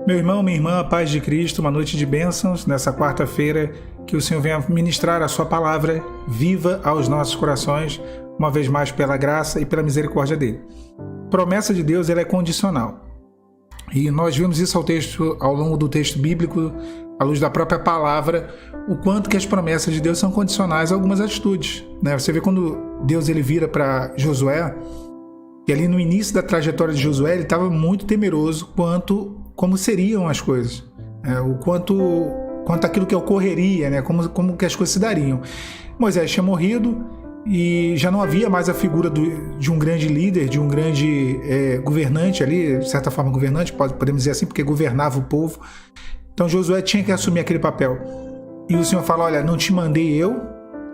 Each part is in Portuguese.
Meu irmão, minha irmã, a paz de Cristo, uma noite de bênçãos nessa quarta-feira, que o Senhor venha ministrar a sua palavra viva aos nossos corações, uma vez mais pela graça e pela misericórdia dele. A promessa de Deus, ela é condicional. E nós vimos isso ao longo do texto bíblico, à luz da própria palavra, o quanto que as promessas de Deus são condicionais a algumas atitudes, né? Você vê quando Deus ele vira para Josué, e ali no início da trajetória de Josué, ele estava muito temeroso como seriam as coisas, o quanto aquilo que ocorreria, né? Como que as coisas se dariam. Moisés tinha morrido e já não havia mais a figura de um grande líder, de um grande governante ali, de certa forma governante, podemos dizer assim, porque governava o povo. Então Josué tinha que assumir aquele papel. E o Senhor fala, olha, não te mandei eu,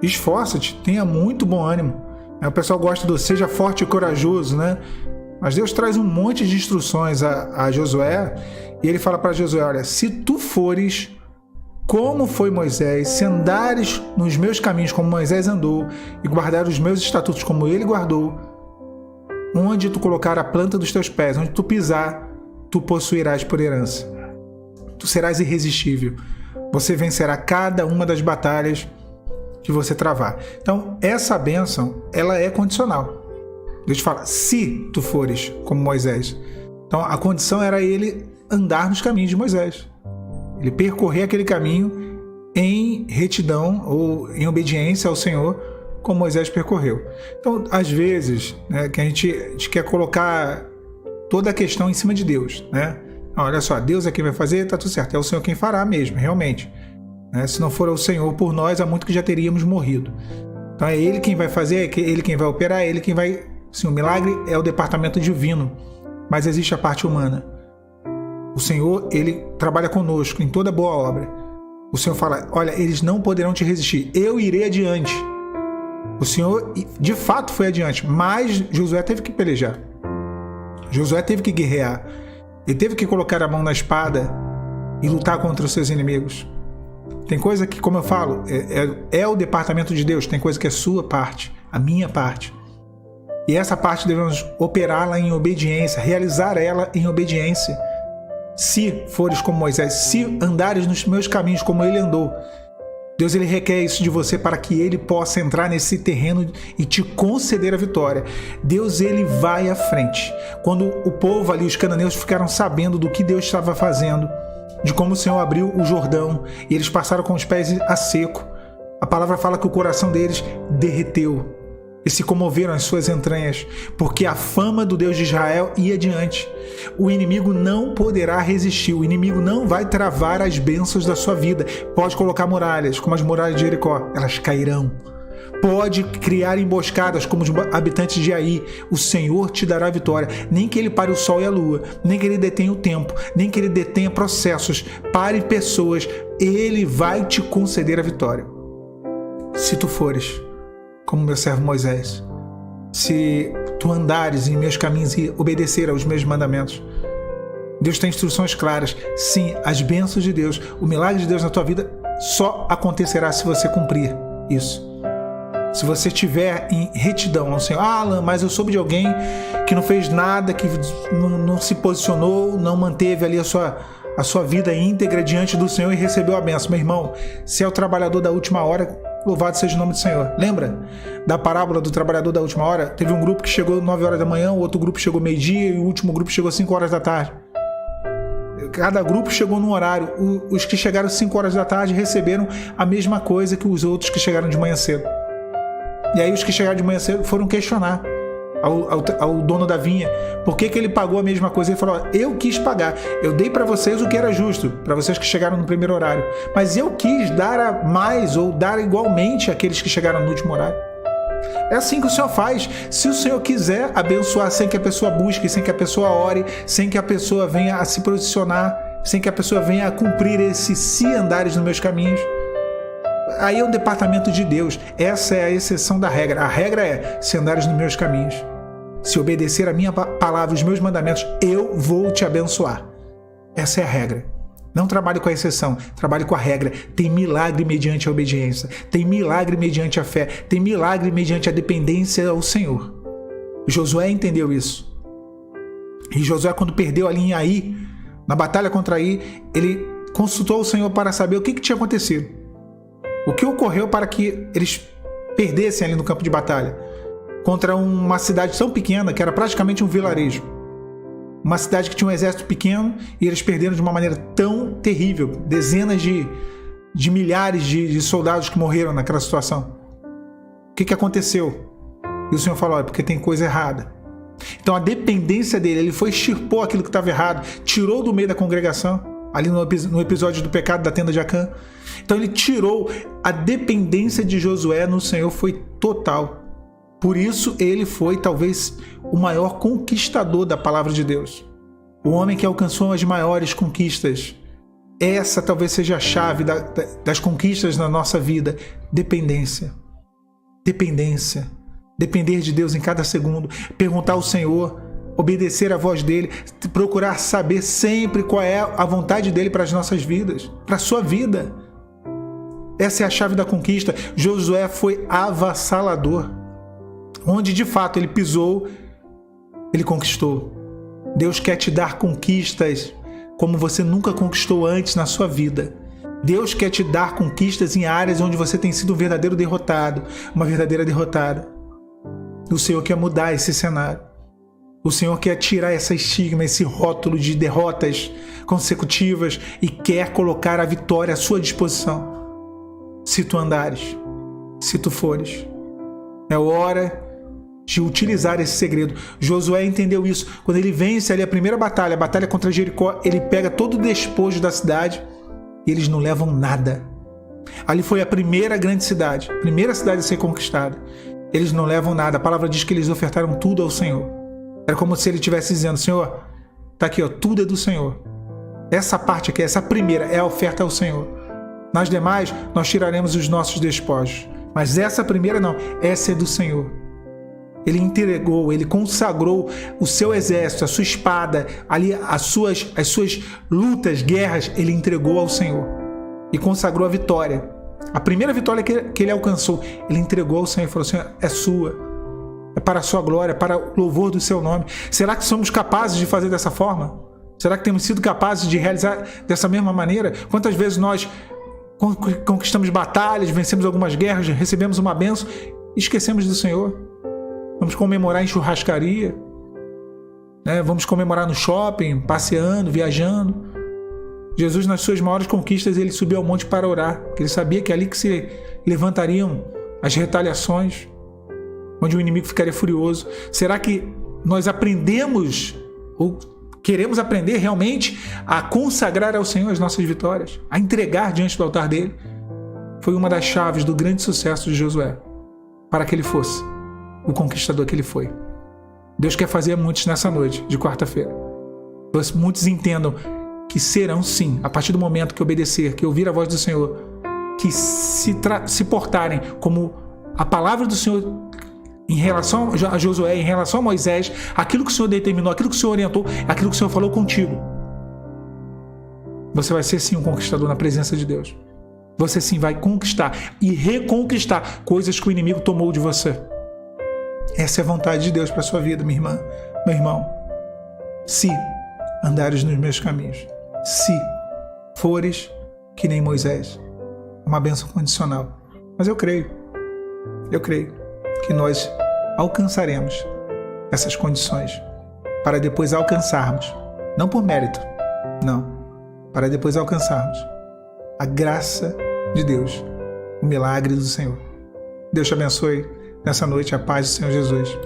esforça-te, tenha muito bom ânimo. O pessoal gosta do seja forte e corajoso, né? Mas Deus traz um monte de instruções a Josué, e ele fala para Josué, olha, se tu fores como foi Moisés, se andares nos meus caminhos como Moisés andou, e guardar os meus estatutos como ele guardou, onde tu colocar a planta dos teus pés, onde tu pisar, tu possuirás por herança. Tu serás irresistível. Você vencerá cada uma das batalhas que você travar. Então, essa bênção, ela é condicional. Deus fala, se tu fores como Moisés. Então, a condição era ele andar nos caminhos de Moisés. Ele percorrer aquele caminho em retidão ou em obediência ao Senhor, como Moisés percorreu. Então, às vezes, né, que a gente quer colocar toda a questão em cima de Deus, né? Olha só, Deus é quem vai fazer, tá tudo certo. É o Senhor quem fará mesmo, realmente. Se não for o Senhor por nós, há muito que já teríamos morrido. Então é Ele quem vai fazer, é Ele quem vai operar, é Ele quem vai... Sim, o milagre é o departamento divino, mas existe a parte humana. O Senhor, Ele trabalha conosco em toda boa obra. O Senhor fala, olha, eles não poderão te resistir, eu irei adiante. O Senhor, de fato, foi adiante, mas Josué teve que pelejar. Josué teve que guerrear. Ele teve que colocar a mão na espada e lutar contra os seus inimigos. Tem coisa que, como eu falo, é o departamento de Deus. Tem coisa que é sua parte, a minha parte. E essa parte devemos operá-la em obediência, realizar ela em obediência. Se fores como Moisés, se andares nos meus caminhos como ele andou, Deus ele requer isso de você para que ele possa entrar nesse terreno e te conceder a vitória. Deus ele vai à frente. Quando o povo ali, os cananeus, ficaram sabendo do que Deus estava fazendo, de como o Senhor abriu o Jordão e eles passaram com os pés a seco, a palavra fala que o coração deles derreteu e se comoveram as suas entranhas, porque a fama do Deus de Israel ia adiante. O inimigo não poderá resistir, o inimigo não vai travar as bênçãos da sua vida. Pode colocar muralhas, como as muralhas de Jericó, elas cairão. Pode criar emboscadas como os habitantes de Ai, o Senhor te dará vitória. Nem que ele pare o sol e a lua, nem que ele detenha o tempo, nem que ele detenha processos, pare pessoas, ele vai te conceder a vitória. Se tu fores como meu servo Moisés, se tu andares em meus caminhos e obedecer aos meus mandamentos. Deus tem instruções claras. Sim, as bênçãos de Deus, o milagre de Deus na tua vida só acontecerá se você cumprir isso. Se você estiver em retidão ao Senhor. Alan, mas eu soube de alguém que não fez nada, que não se posicionou, não manteve ali a sua vida íntegra diante do Senhor e recebeu a bênção. Meu irmão, se é o trabalhador da última hora, louvado seja o nome do Senhor. Lembra da parábola do trabalhador da última hora? Teve um grupo que chegou 9 horas da manhã, o outro grupo chegou meio-dia e o último grupo chegou 5 horas da tarde. Cada grupo chegou num horário. Os que chegaram 5 horas da tarde receberam a mesma coisa que os outros que chegaram de manhã cedo. E aí os que chegaram de manhã cedo foram questionar ao dono da vinha por que ele pagou a mesma coisa. Ele falou, eu quis pagar, eu dei para vocês o que era justo, para vocês que chegaram no primeiro horário, mas eu quis dar a mais ou dar igualmente àqueles que chegaram no último horário. É assim que o Senhor faz. Se o Senhor quiser abençoar sem que a pessoa busque, sem que a pessoa ore, sem que a pessoa venha a se posicionar, sem que a pessoa venha a cumprir esse se andares nos meus caminhos, aí é um departamento de Deus. Essa é a exceção da regra. A regra é se andares nos meus caminhos, se obedecer a minha palavra, os meus mandamentos, eu vou te abençoar. Essa é a regra. Não trabalhe com a exceção, trabalhe com a regra. Tem milagre mediante a obediência, tem milagre mediante a fé, tem milagre mediante a dependência ao Senhor. Josué entendeu isso. E Josué, quando perdeu ali em Ai, Na batalha contra Ai, ele consultou o Senhor para saber o que tinha acontecido. O que ocorreu para que eles perdessem ali no campo de batalha contra uma cidade tão pequena que era praticamente um vilarejo. Uma cidade que tinha um exército pequeno e eles perderam de uma maneira tão terrível. Dezenas de milhares de soldados que morreram naquela situação. O que aconteceu? E o Senhor falou, é porque tem coisa errada. Então a dependência dele, ele foi extirpou aquilo que estava errado, tirou do meio da congregação, ali no episódio do pecado da tenda de Acã. Então ele tirou a dependência de Josué no Senhor, foi total. Por isso ele foi talvez o maior conquistador da palavra de Deus. O homem que alcançou as maiores conquistas. Essa talvez seja a chave das conquistas na nossa vida. Dependência. Dependência. Depender de Deus em cada segundo. Perguntar ao Senhor. Obedecer à voz dele. Procurar saber sempre qual é a vontade dele para as nossas vidas. Para a sua vida. Essa é a chave da conquista. Josué foi avassalador. Onde de fato ele pisou, ele conquistou. Deus quer te dar conquistas como você nunca conquistou antes na sua vida. Deus quer te dar conquistas em áreas onde você tem sido um verdadeiro derrotado, uma verdadeira derrotada. O Senhor quer mudar esse cenário. O Senhor quer tirar essa estigma, esse rótulo de derrotas consecutivas e quer colocar a vitória à sua disposição. Se tu andares, se tu fores. É hora de utilizar esse segredo. Josué entendeu isso. Quando ele vence ali a primeira batalha, a batalha contra Jericó, ele pega todo o despojo da cidade e eles não levam nada. Ali foi a primeira grande cidade, a primeira cidade a ser conquistada. Eles não levam nada. A palavra diz que eles ofertaram tudo ao Senhor. Era como se ele estivesse dizendo, Senhor, tá aqui, ó, tudo é do Senhor. Essa parte aqui, essa primeira, é a oferta ao Senhor. Nas demais, nós tiraremos os nossos despojos. Mas essa primeira não, essa é do Senhor. Ele entregou, ele consagrou o seu exército, a sua espada, ali as suas lutas, guerras, ele entregou ao Senhor. E consagrou a vitória. A primeira vitória que ele alcançou, ele entregou ao Senhor e falou, Senhor, é sua. É para a sua glória, para o louvor do seu nome. Será que somos capazes de fazer dessa forma? Será que temos sido capazes de realizar dessa mesma maneira? Quantas vezes nós conquistamos batalhas, vencemos algumas guerras, recebemos uma bênção e esquecemos do Senhor? Vamos comemorar em churrascaria, né? Vamos comemorar no shopping, passeando, viajando. Jesus, nas suas maiores conquistas, ele subiu ao monte para orar, porque ele sabia que é ali que se levantariam as retaliações, onde o inimigo ficaria furioso. Será que nós aprendemos ou queremos aprender realmente a consagrar ao Senhor as nossas vitórias, a entregar diante do altar dele? Foi uma das chaves do grande sucesso de Josué, para que ele fosse o conquistador que ele foi. Deus quer fazer muitos nessa noite de quarta-feira. Muitos entendam que serão sim, a partir do momento que obedecer, que ouvir a voz do Senhor, que se portarem como a palavra do Senhor em relação a Josué, em relação a Moisés, aquilo que o Senhor determinou, aquilo que o Senhor orientou, aquilo que o Senhor falou contigo. Você vai ser sim um conquistador na presença de Deus. Você sim vai conquistar e reconquistar coisas que o inimigo tomou de você. Essa é a vontade de Deus para a sua vida, minha irmã, meu irmão. Se andares nos meus caminhos, se fores que nem Moisés. Uma bênção condicional. Mas eu creio que nós alcançaremos essas condições para depois alcançarmos, não por mérito, não, para depois alcançarmos a graça de Deus, o milagre do Senhor. Deus te abençoe nessa noite, a paz do Senhor Jesus.